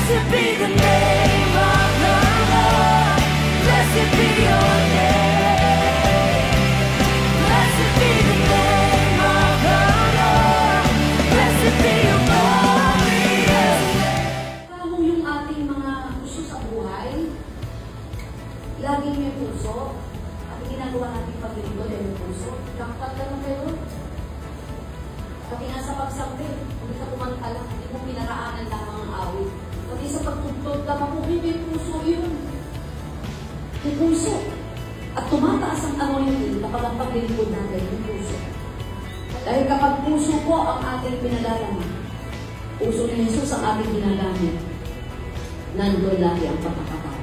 Blessed be the name of the Lord. Blessed be your name. Blessed be the name of the Lord. Blessed be your glorious name. Kung yung ating mga puso sa buhay, laging may puso, at ginagawa natin paglilingkod ay may puso. Dapat lang kayo. Pati nga sa pagsabi, hindi ka kumanta lang, hindi mo pinaraanan lamang ang awit. Pati sa pagtugtog, dapat mo may puso yun. May puso. At tumataas ang anointing kapag ang paglilingkod natin yung puso. Dahil kapag puso po ang ating pinalalaman, puso ni Jesus ang ating ginagamit, nandun lagi ang pagkakataon.